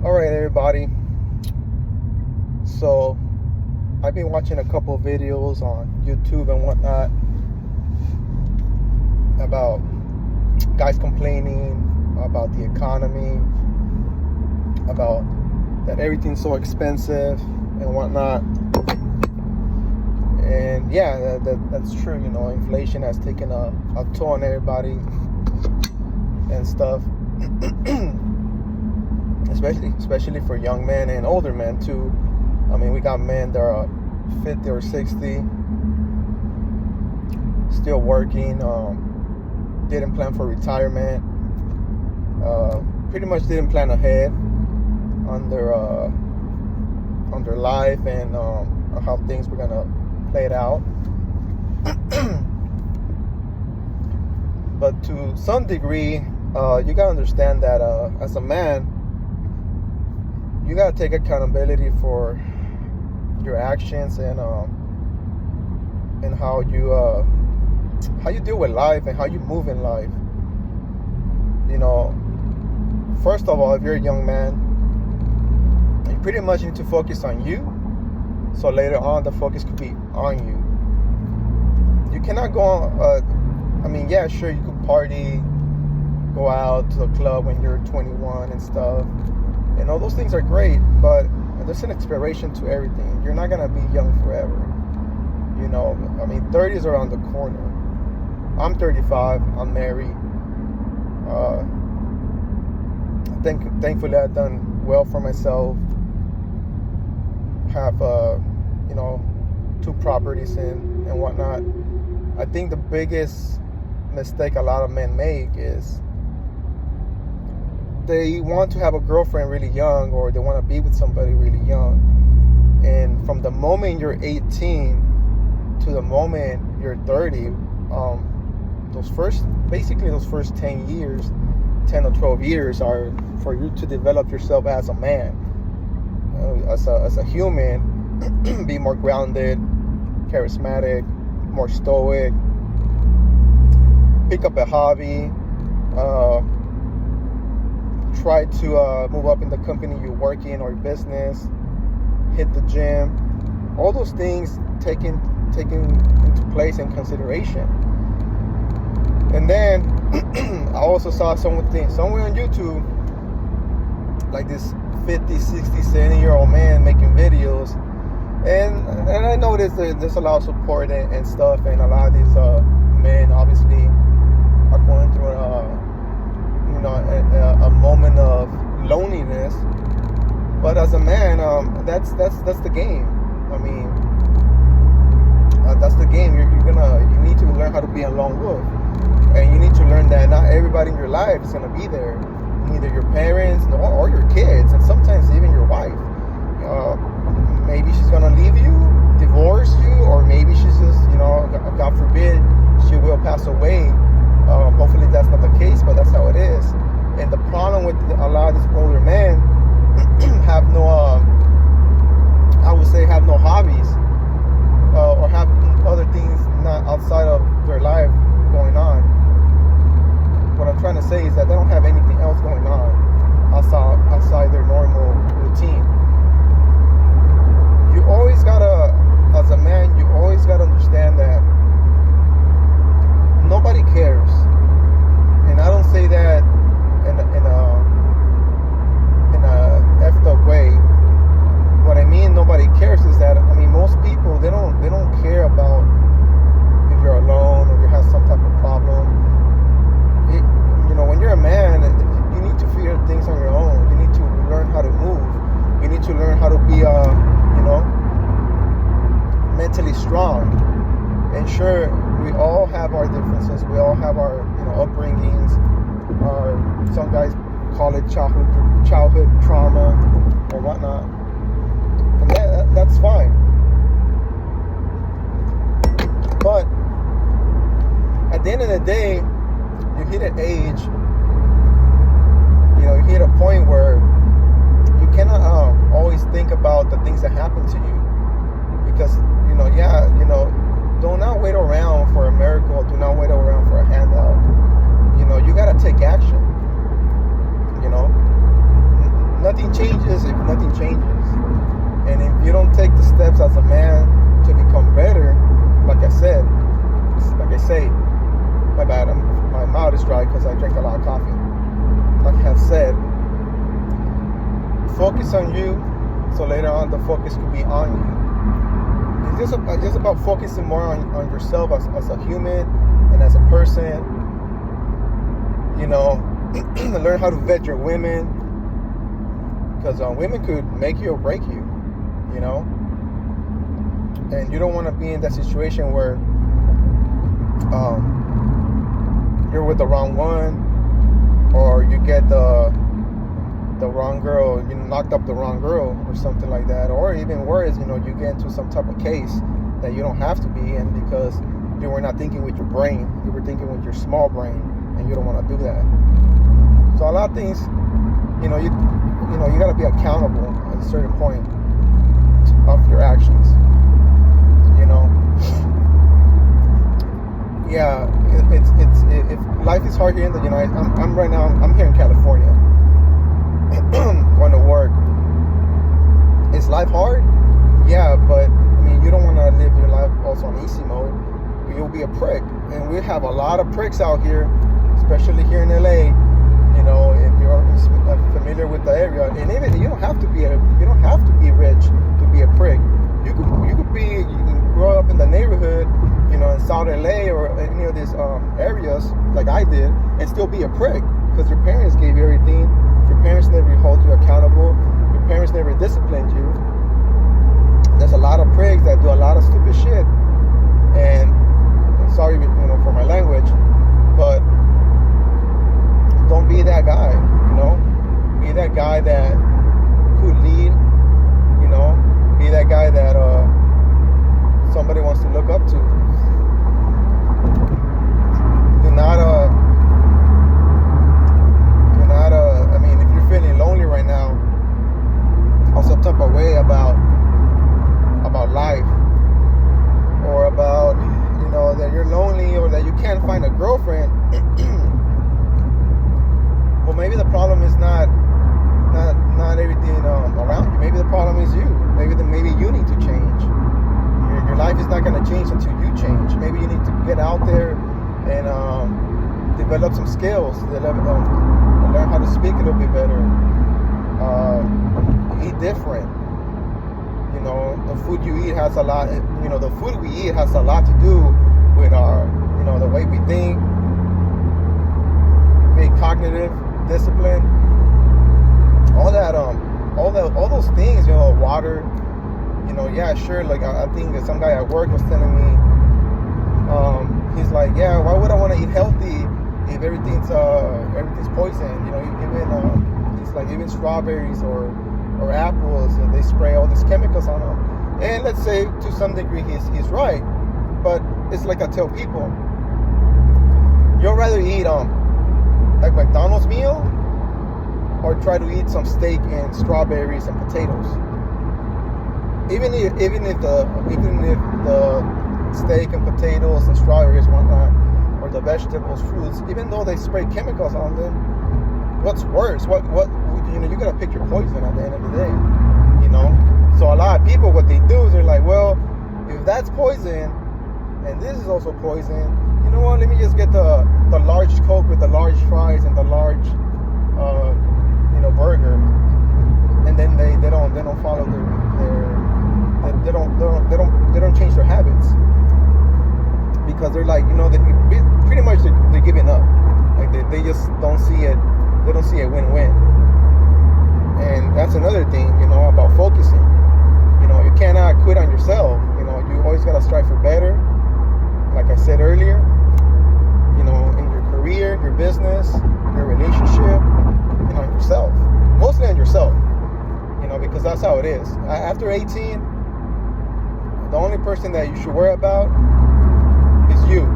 All right, everybody. So, I've been watching a couple of videos on YouTube and whatnot about guys complaining about the economy, about that everything's so expensive and whatnot. And yeah, that's true. Inflation has taken a toll on everybody and stuff. especially for young men and older men too. I mean, we got men that are 50 or 60, still working, didn't plan for retirement, pretty much didn't plan ahead on their life and how things were gonna play it out. But to some degree, you gotta understand that as a man, you gotta take accountability for your actions and how you deal with life and how you move in life. First of all, if you're a young man, you pretty much need to focus on you. So later on, the focus could be on you. You cannot go on. Yeah, sure, you could party, go out to the club when you're 21 and stuff. All those things are great, but there's an expiration to everything. You're not gonna be young forever. 30 is around the corner. I'm 35. I'm married. Thankfully, I've done well for myself. Have 2 properties and whatnot. I think the biggest mistake a lot of men make is they want to have a girlfriend really young, or they want to be with somebody really young. And from the moment you're 18 to the moment you're 30, those first 10 years, 10 or 12 years are for you to develop yourself as a man, as a human, be more grounded, charismatic, more stoic, pick up a hobby, try to move up in the company you work in or business, hit the gym, all those things taken into place and consideration. And then I also saw somewhere on YouTube, like this 50, 60, 70-year-old man making videos, and I noticed that there's a lot of support and stuff, and a lot of these men obviously are going through a moment of loneliness. But as a man, that's the game. That's the game. You need to learn how to be a lone wolf, and you need to learn that not everybody in your life is gonna be there. Either your parents or your kids, and sometimes even your wife. Maybe she's gonna leave you, divorce you, or maybe she's just, God forbid, she will pass away. Hopefully that's not the case, but that's how it is. And the problem with a lot of these older men have no hobbies, or have other things not outside of their life going on. What I'm trying to say is that they don't have anything else going on outside their normal routine. You always gotta, as a man, you always gotta understand that nobody cares. And I don't say that in a effed up way. What I mean, nobody cares, is that most people, they don't care about if you're alone or you have some type of problem. When you're a man, you need to figure things on your own. You need to learn how to move. You need to learn how to be mentally strong. And sure, we all have our differences. We all have our upbringings. Some guys call it childhood trauma or whatnot, and that's fine. But at the end of the day, you hit an age, you hit a point where you cannot always think about the things that happen to you, because do not wait around for a miracle. Do not wait around for a handout. You gotta take action. nothing changes if nothing changes. And if you don't take the steps as a man to become better, like I say, my bad, my mouth is dry because I drink a lot of coffee. Like I have said, focus on you, so later on the focus could be on you. It's just about focusing more on yourself as a human and as a person. You know, learn how to vet your women, because women could make you or break you, you know. And you don't want to be in that situation where you're with the wrong one, or you get the wrong girl, you knocked up the wrong girl or something like that. Or even worse, you know, you get into some type of case that you don't have to be in because you were not thinking with your brain, you were thinking with your small brain, and you don't want to do that. So a lot of things, you got to be accountable at a certain point of your actions, you know. Yeah, if life is hard here in the United, I'm here in California, going to work. Is life hard? Yeah, but I mean, you don't want to live your life also on easy mode. You'll be a prick, and we have a lot of pricks out here, especially here in LA. You know, if you're familiar with the area, and even you don't have to be rich to be a prick. You can grow up in the neighborhood, you know, in South LA or any of these areas like I did, and still be a prick because your parents gave you everything. Your parents never hold you accountable. Your parents never disciplined you. There's a lot of pricks that do a lot of stupid shit, and I'm sorry, you know, for my language, but don't be that guy, you know. Be that guy that could lead, you know. Be that guy that somebody wants to look up to. Do not I mean, if you're feeling lonely right now, or some type of way about life, or about, you know, that you're lonely or that you can't find a girlfriend, well, maybe the problem is not everything around you. Maybe the problem is you. Maybe you need to change. Your life is not going to change until you change. Maybe you need to get out there and develop some skills. Learn how to speak a little bit better. Eat different. You know, the food you eat has a lot. You know, the food we eat has a lot to do with our, you know, the way we think. Being cognitive, discipline, all that, all those things. You know, water. You know, yeah, sure. Like I think that some guy at work was telling me, he's like, yeah, why would I want to eat healthy if everything's poison? You know, even strawberries or apples, and they spray all these chemicals on them. And let's say to some degree he's right, but it's like I tell people, you'd rather eat like McDonald's meal or try to eat some steak and strawberries and potatoes. Even if the steak and potatoes and strawberries and whatnot, or the vegetables, fruits, even though they spray chemicals on them, what's worse? What you know, you gotta pick your poison at the end of the day. You know? So a lot of people, what they do is they're like, well, if that's poison and this is also poison, you know what, let me just get the large Coke with the large fries and the large burger. And then they don't follow they don't change their habits, because they're like, you know, pretty much they're giving up. Like they just don't see it. They don't see a win-win. And that's another thing, you know, about focusing. You know, you cannot quit on yourself. You know, you always gotta strive for better. Like I said earlier, you know, in your career, your business, your relationship, you know, yourself. Mostly on yourself. You know, because that's how it is. After 18, the only person that you should worry about is you.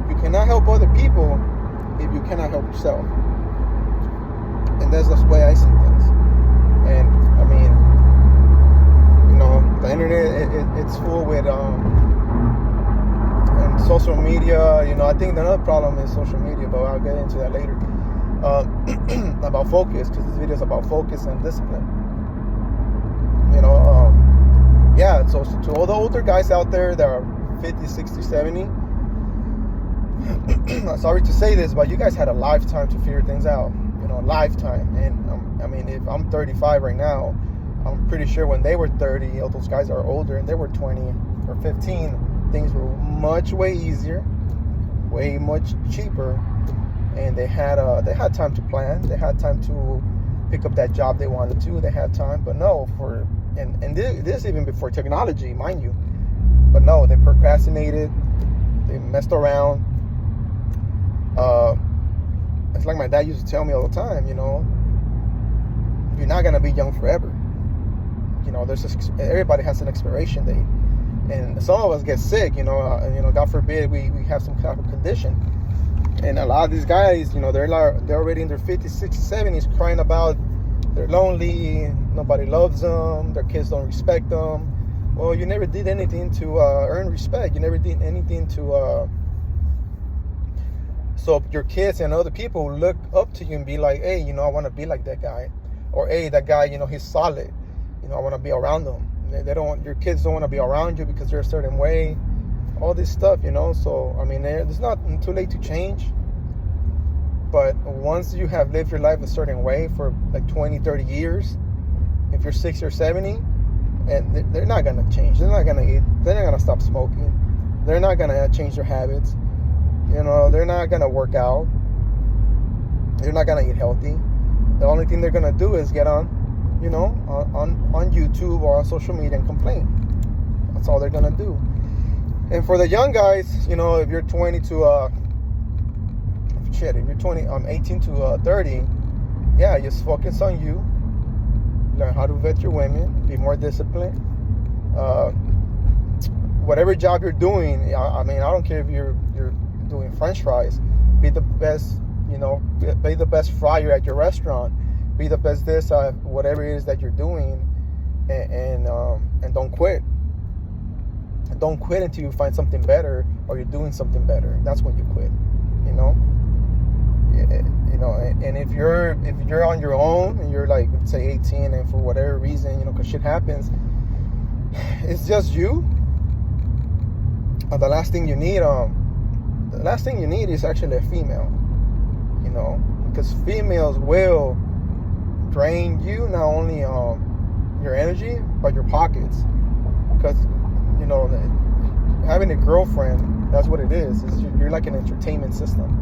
You cannot help other people if you cannot help yourself. And that's the way I see things. And I mean, you know, the internet, it's full with and social media. You know, I think another problem is social media, but I'll get into that later. about focus, because this video is about focus and discipline. Yeah, so to all the older guys out there that are 50, 60, 70, sorry to say this, but you guys had a lifetime to figure things out. A lifetime. And I mean, if I'm 35 right now, I'm pretty sure when they were 30, all those guys are older, and they were 20 or 15, things were way easier, way much cheaper, and they had time to plan. They had time to pick up that job they wanted to. They had time, but no, and this even before technology, mind you. But no, they procrastinated. They messed around. It's like my dad used to tell me all the time. You're not gonna be young forever. Everybody has an expiration date, and some of us get sick. God forbid we have some kind of condition. And a lot of these guys, they're already in their 50s, 60s, 70s, crying about they're lonely, nobody loves them, their kids don't respect them. Well, you never did anything to earn respect. You never did anything to so your kids and other people look up to you and be like, hey, I want to be like that guy, or hey, that guy, he's solid. I want to be around them. Your kids don't want to be around you because they're a certain way. All this stuff, So I mean, it's not too late to change. But once you have lived your life a certain way for like 20, 30 years, if you're 60 or 70, and they're not gonna change. They're not gonna eat. They're not gonna stop smoking. They're not gonna change their habits. They're not gonna work out. They're not gonna eat healthy. The only thing they're gonna do is get on YouTube or on social media and complain. That's all they're gonna do. And for the young guys, if you're 20 to if you're 18 to 30, yeah, just focus on you. Learn how to vet your women. Be more disciplined. Whatever job you're doing, I mean, I don't care if you're doing French fries. Be the best, be the best fryer at your restaurant. Be the best this, whatever it is that you're doing, and don't quit. Don't quit until you find something better or you're doing something better. That's when you quit. And if you're on your own and you're like, let's say 18, and for whatever reason, because shit happens, it's just you. The last thing you need is actually a female. Because females will drain you, not only your energy but your pockets. Because having a girlfriend, that's what it is. You're like an entertainment system.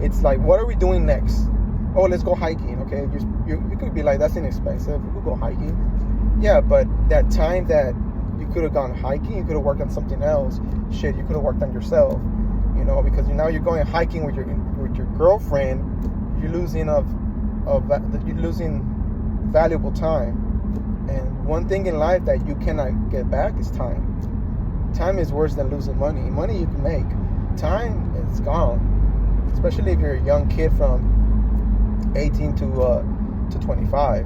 It's like, what are we doing next? Oh, let's go hiking. Okay, you could be like, that's inexpensive. We could go hiking. Yeah, but that time that you could have gone hiking, you could have worked on something else. Shit, you could have worked on yourself. Because now you're going hiking with your girlfriend. You're losing valuable time. And one thing in life that you cannot get back is time. Time is worse than losing money. Money you can make. Time, it's gone. Especially if you're a young kid from 18 to 25.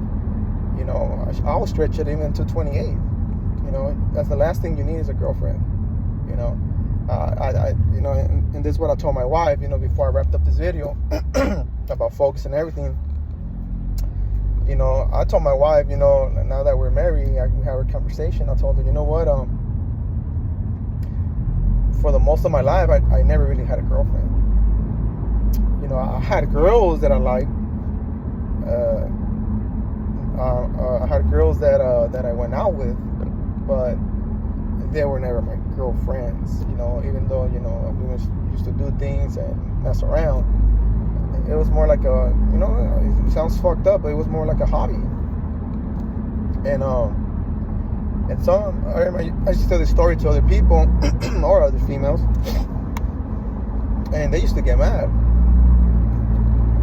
I'll stretch it even to 28. That's the last thing you need is a girlfriend. And this is what I told my wife, before I wrapped up this video about focus and everything. I told my wife, now that we're married, we have a conversation. I told her, what, for the most of my life, I never really had a girlfriend. I had girls that I liked. I had girls that I went out with, but they were never my girlfriends. Even though we used to do things and mess around, it was more like it sounds fucked up, but it was more like a hobby. And some I used to tell this story to other people or other females, and they used to get mad.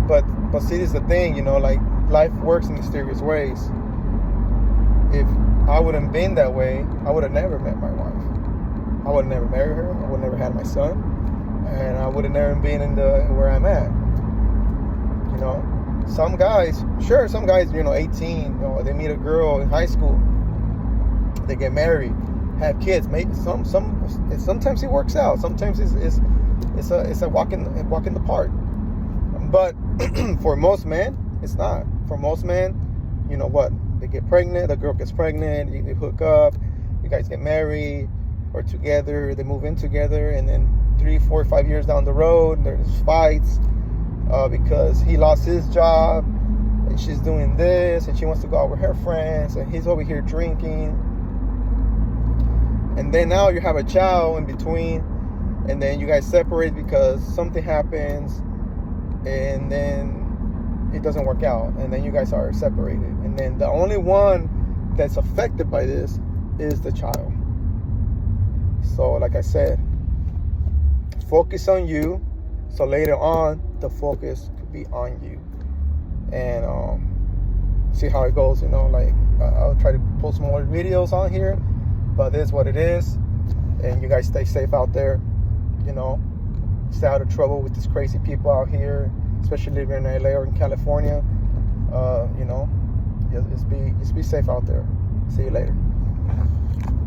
But see, this is the thing, like, life works in mysterious ways. If I wouldn't been that way, I would have never met my wife. I would have never married her. I would have never had my son, and I would have never been in where I'm at. Some guys, 18, they meet a girl in high school, they get married, have kids. Maybe sometimes it works out. Sometimes it's a walk in the park. But For most men, it's not. For most men, you know what? They get pregnant, the girl gets pregnant, they hook up, you guys get married or together, they move in together, and then 3, 4, 5 years down the road, there's fights because he lost his job and she's doing this and she wants to go out with her friends and he's over here drinking. And then now you have a child in between, and then you guys separate because something happens, and then it doesn't work out, and then you guys are separated, and then the only one that's affected by this is the child. So like I said, focus on you, so later on the focus could be on you, and see how it goes. You know, like I'll try to post more videos on here, but it is what it is, and you guys stay safe out there. You know, stay out of trouble with these crazy people out here, especially living in LA or in California. You know, just be safe out there. See you later.